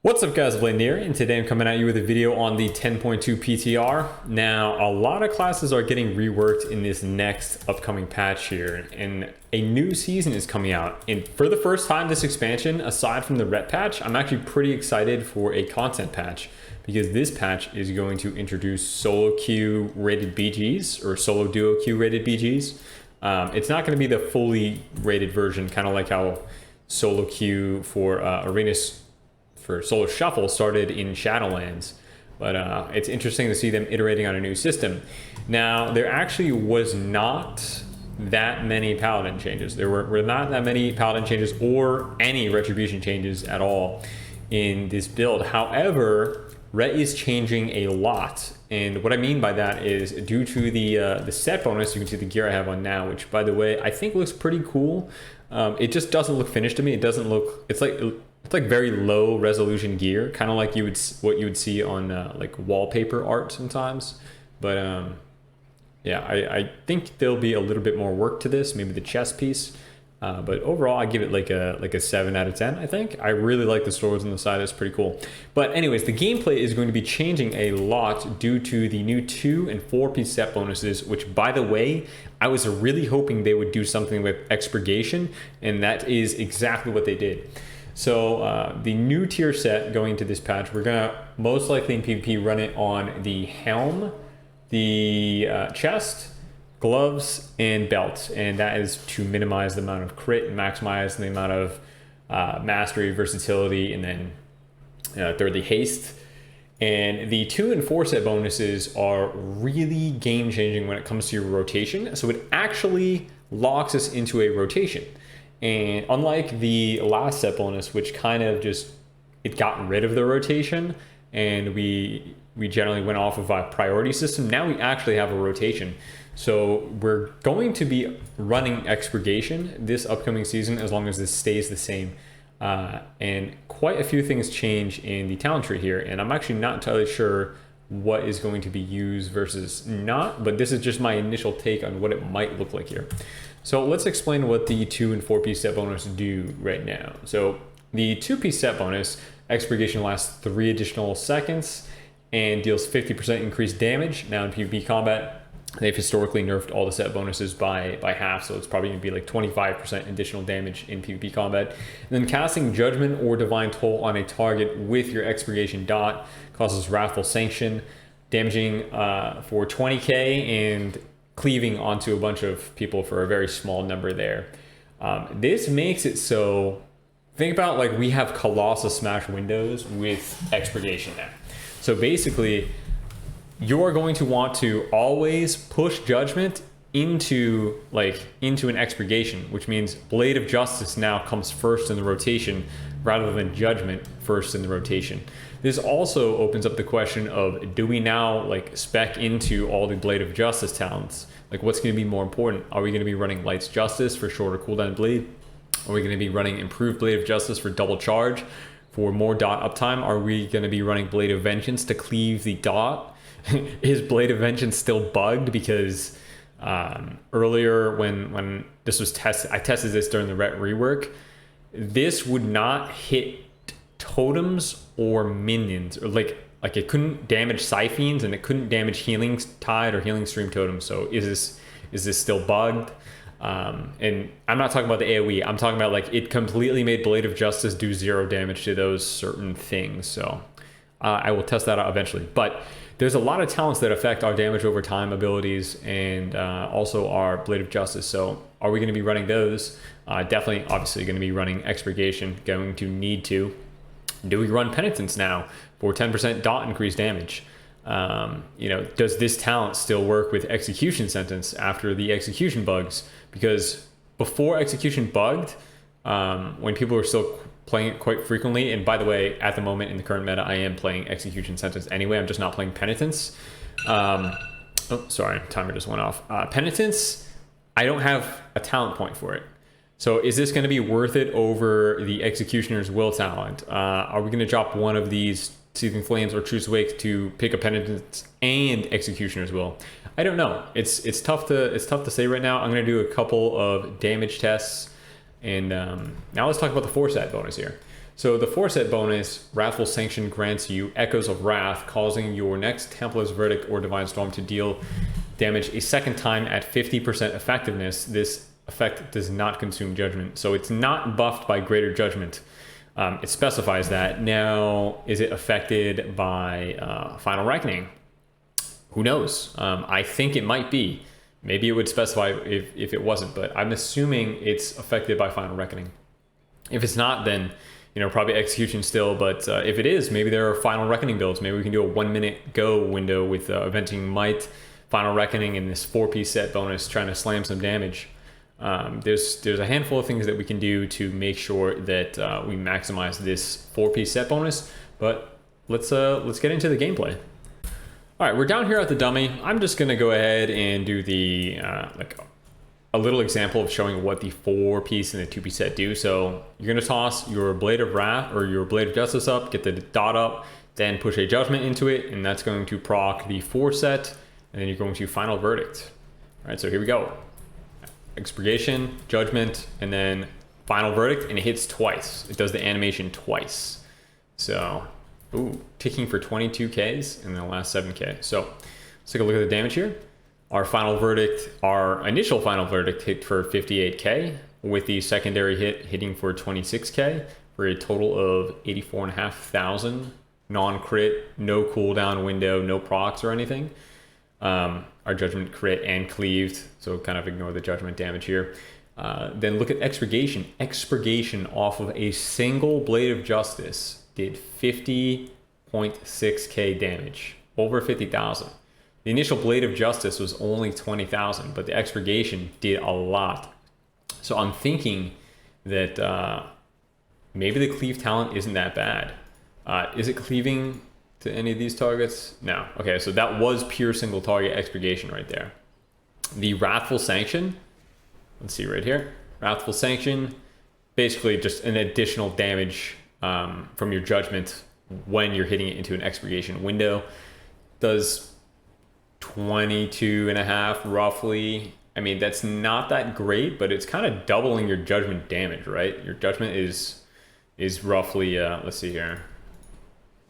What's up guys, Lvladen here, and today I'm coming at you with a video on the 10.2 PTR. Now, a lot of classes are getting reworked in this next upcoming patch here, and a new season is coming out. And for the first time this expansion, aside from the rep patch, I'm actually pretty excited for a content patch, because this patch is going to introduce solo queue rated BGs, or solo duo queue rated BGs. It's not going to be the fully rated version, kind of like how solo queue for arenas for Solo Shuffle started in Shadowlands, but it's interesting to see them iterating on a new system. Now, there actually was not that many Paladin changes. There were not that many Paladin changes or any Retribution changes at all in this build. However, Ret is changing a lot, and what I mean by that is due to the set bonus. You can see the gear I have on now, which, by the way, I think looks pretty cool. It just doesn't look finished to me. It doesn't look. It's like very low resolution gear, kind of like what you would see on like wallpaper art sometimes. But yeah, I think there'll be a little bit more work to this, maybe the chest piece. But overall, I give it like a 7 out of 10. I think I really like the swords on the side. It's pretty cool. But anyways, the gameplay is going to be changing a lot due to the new 2 and 4-piece set bonuses, which, by the way, I was really hoping they would do something with expurgation, and that is exactly what they did. So the new tier set going into this patch, we're gonna most likely in PvP run it on the helm, the chest, gloves, and belt, and that is to minimize the amount of crit and maximize the amount of mastery, versatility, and then thirdly haste. And the 2 and 4 set bonuses are really game changing when it comes to your rotation. So it actually locks us into a rotation. And unlike the last set bonus, which kind of just, it got rid of the rotation and we generally went off of a priority system, now we actually have a rotation. So we're going to be running expurgation this upcoming season as long as this stays the same. And quite a few things change in the talent tree here, and I'm actually not entirely sure what is going to be used versus not, but this is just my initial take on what it might look like here. So let's explain what the 2 and 4-piece set bonus do right now. So the 2-piece set bonus, expurgation lasts 3 additional seconds and deals 50% increased damage. Now in PvP combat, they've historically nerfed all the set bonuses by half, so it's probably going to be like 25% additional damage in PvP combat. And then casting Judgment or Divine Toll on a target with your expurgation dot causes Wrathful Sanction, damaging for 20k and cleaving onto a bunch of people for a very small number there. This makes it so, think about like we have Colossal Smash Windows with expurgation now. So basically, you're going to want to always push Judgment into an expurgation, which means Blade of Justice now comes first in the rotation rather than Judgment first in the rotation. This also opens up the question of, do we now like spec into all the Blade of Justice talents? Like, what's going to be more important? Are we going to be running Light's Justice for shorter cooldown bleed? Are we going to be running Improved Blade of Justice for double charge for more dot uptime? Are we going to be running Blade of Vengeance to cleave the dot? Is Blade of Vengeance still bugged? Because earlier when this was tested, I tested this during the rework, this would not hit totems or minions, or like it couldn't damage Siphons and it couldn't damage Healing Tide or Healing Stream totems. So is this still bugged? And I'm not talking about the AoE. I'm talking about like it completely made Blade of Justice do 0 damage to those certain things. So I will test that out eventually. But there's a lot of talents that affect our damage over time abilities and also our Blade of Justice. So are we going to be running those? Definitely, obviously going to be running Expurgation, going to need to. Do we run Penitence now for 10% dot increased damage? Does this talent still work with Execution Sentence after the Execution bugs? Because before Execution bugged, when people were still playing it quite frequently, and by the way, at the moment in the current meta, I am playing Execution Sentence anyway. I'm just not playing Penitence. Oh, sorry, timer just went off. Penitence, I don't have a talent point for it. So is this going to be worth it over the Executioner's Will talent? Are we going to drop one of these, Seething Flames or Truce Awake, to pick a Penitence and Executioner's Will? I don't know. It's tough to say right now. I'm going to do a couple of damage tests, and now let's talk about the 4-set bonus here. So the 4-set bonus, Wrathful Sanction, grants you Echoes of Wrath, causing your next Templar's Verdict or Divine Storm to deal damage a second time at 50% effectiveness. This effect does not consume Judgment, so it's not buffed by Greater Judgment. It specifies that. Now, is it affected by Final Reckoning? Who knows? I think it might be. Maybe it would specify if it wasn't, but I'm assuming it's affected by Final Reckoning. If it's not, then probably Execution still, but if it is, maybe there are Final Reckoning builds. Maybe we can do a 1-minute go window with Avenging Might, Final Reckoning, and this 4-piece set bonus, trying to slam some damage. There's a handful of things that we can do to make sure that we maximize this 4-piece set bonus, but let's get into the gameplay. All right, we're down here at the dummy. I'm just gonna go ahead and do the like a little example of showing what the 4-piece and the 2-piece set do. So you're gonna toss your Blade of Wrath or your Blade of Justice up, get the dot up, then push a Judgment into it, and that's going to proc the 4 set, and then you're going to Final Verdict. All right, so here we go. Expurgation, Judgment, and then Final Verdict, and it hits twice. It does the animation twice. So, ooh, ticking for 22Ks and then the last 7K. So let's take a look at the damage here. Our Final Verdict, our initial Final Verdict hit for 58K, with the secondary hit hitting for 26K, for a total of 84,500 non-crit, no cooldown window, no procs or anything. Our Judgment crit and cleaved, so kind of ignore the Judgment damage here. Then look at Expurgation. Expurgation off of a single Blade of Justice did 50.6k damage, over 50,000. The initial Blade of Justice was only 20,000, but the Expurgation did a lot. So I'm thinking that maybe the cleave talent isn't that bad. Is it cleaving to any of these targets? No. Okay, so that was pure single target Expurgation right there. The Wrathful Sanction, let's see right here. Wrathful Sanction, basically just an additional damage from your Judgment when you're hitting it into an Expurgation window. Does 22.5 roughly. I mean, that's not that great, but it's kind of doubling your Judgment damage, right? Your Judgment is roughly, let's see here.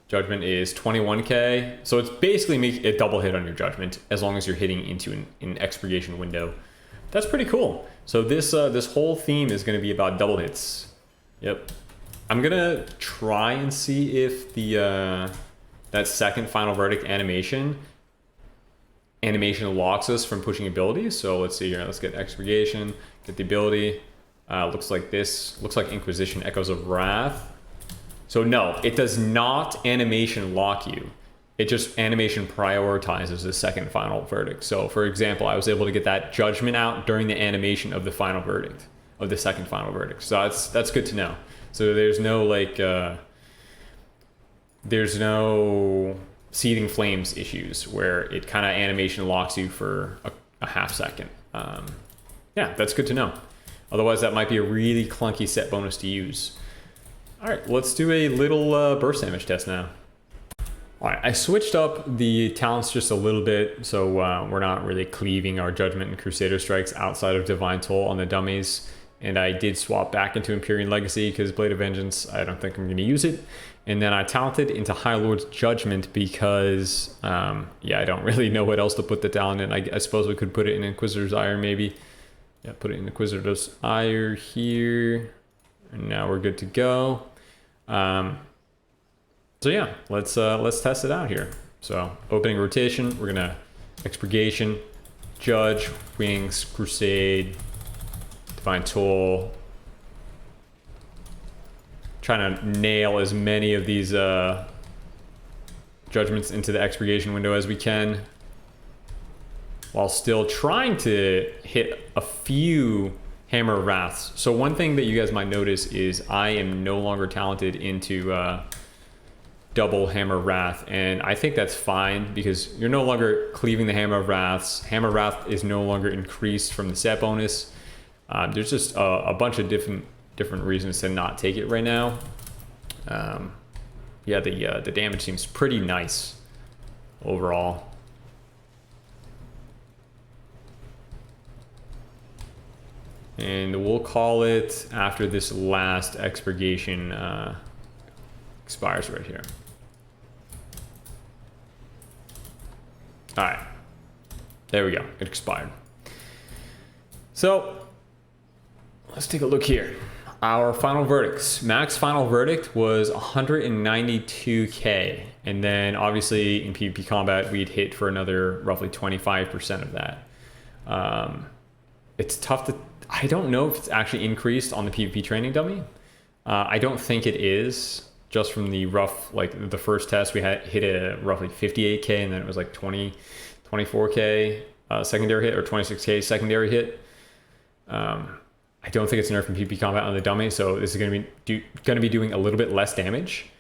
Judgment is 21k, so it's basically make a double hit on your Judgment as long as you're hitting into an Expurgation window. That's pretty cool. So this whole theme is going to be about double hits. Yep. I'm gonna try and see if the that second Final Verdict animation locks us from pushing abilities. So let's see here. Let's get Expurgation, get the ability. Looks like this. Looks like Inquisition, Echoes of Wrath. So no, it does not animation lock you. It just animation prioritizes the second Final Verdict. So for example, I was able to get that Judgment out during the animation of the Final Verdict, of the second Final Verdict. So that's good to know. So there's no like, there's no Seething Flames issues where it kind of animation locks you for a half second. Yeah, that's good to know. Otherwise that might be a really clunky set bonus to use. All right, let's do a little burst damage test now. All right, I switched up the talents just a little bit, so we're not really cleaving our Judgment and Crusader strikes outside of Divine Toll on the dummies. And I did swap back into Empyrean Legacy because Blade of Vengeance, I don't think I'm going to use it. And then I talented into High Lord's Judgment because, yeah, I don't really know what else to put the talent in. I suppose we could put it in Inquisitor's Ire maybe. Yeah, put it in Inquisitor's Ire here. And now we're good to go. So yeah, let's test it out here. So opening rotation, we're gonna Expurgation, Judge, Wings, Crusade, Divine Toll. Trying to nail as many of these Judgments into the Expurgation window as we can, while still trying to hit a few Hammer of Wraths. So one thing that you guys might notice is I am no longer talented into double Hammer of Wrath, and I think that's fine because you're no longer cleaving the Hammer of Wraths. Hammer of Wrath is no longer increased from the set bonus. There's just a bunch of different reasons to not take it right now. Yeah, the damage seems pretty nice overall. And we'll call it after this last Expurgation Expires right here. All right. There we go. It expired. So let's take a look here. Our final verdicts. Max final verdict was 192K. And then obviously in PvP combat, we'd hit for another roughly 25% of that. It's tough to, I don't know if it's actually increased on the PvP training dummy. I don't think it is. Just from the rough, like the first test, we had hit a roughly 58K, and then it was like 24K secondary hit, or 26K secondary hit. I don't think it's nerfed from PvP combat on the dummy, so this is going to be doing a little bit less damage.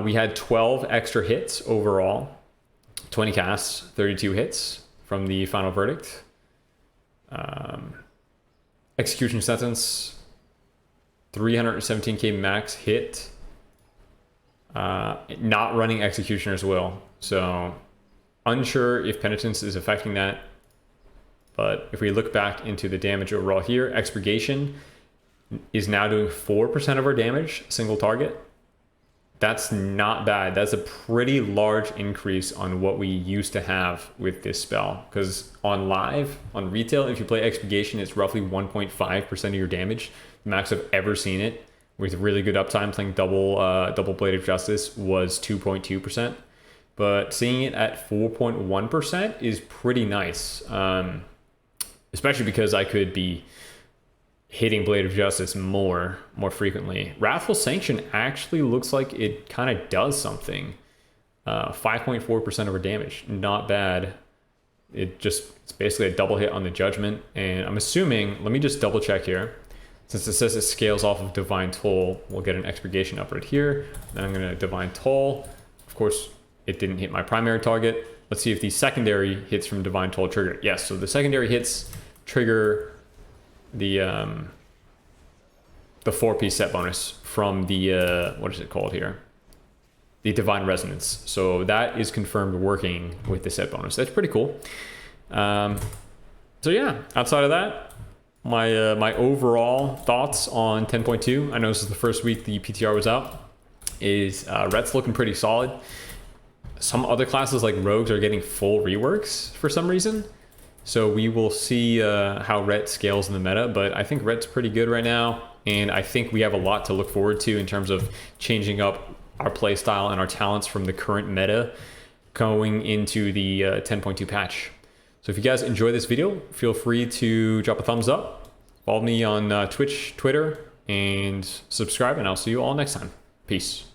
We had 12 extra hits overall, 20 casts, 32 hits from the final verdict. Execution sentence, 317K max hit. Not running Executioner's Will, so unsure if Penitence is affecting that. But if we look back into the damage overall here, Expurgation is now doing 4% of our damage, single target. That's not bad. That's a pretty large increase on what we used to have with this spell. Because on live, on retail, if you play Expurgation, it's roughly 1.5% of your damage. The max I've ever seen it with really good uptime playing double Blade of Justice was 2.2%. But seeing it at 4.1% is pretty nice. Especially because I could be hitting Blade of Justice more frequently. Wrathful Sanction actually looks like it kind of does something. 5.4% of our damage, not bad. It's basically a double hit on the Judgment, and I'm assuming, let me just double check here. Since it says it scales off of Divine Toll, we'll get an Expurgation up right here. Then I'm gonna Divine Toll. Of course, it didn't hit my primary target. Let's see if the secondary hits from Divine Toll trigger. Yes, so the secondary hits trigger the 4-piece set bonus from the, what is it called here? The Divine Resonance. So that is confirmed working with the set bonus. That's pretty cool. So yeah, outside of that, my overall thoughts on 10.2, I know this is the first week the PTR was out, is Ret's looking pretty solid. Some other classes like Rogues are getting full reworks for some reason. So we will see how Ret scales in the meta, but I think Ret's pretty good right now. And I think we have a lot to look forward to in terms of changing up our playstyle and our talents from the current meta going into the 10.2 patch. So if you guys enjoy this video, feel free to drop a thumbs up, follow me on Twitch, Twitter, and subscribe, and I'll see you all next time. Peace.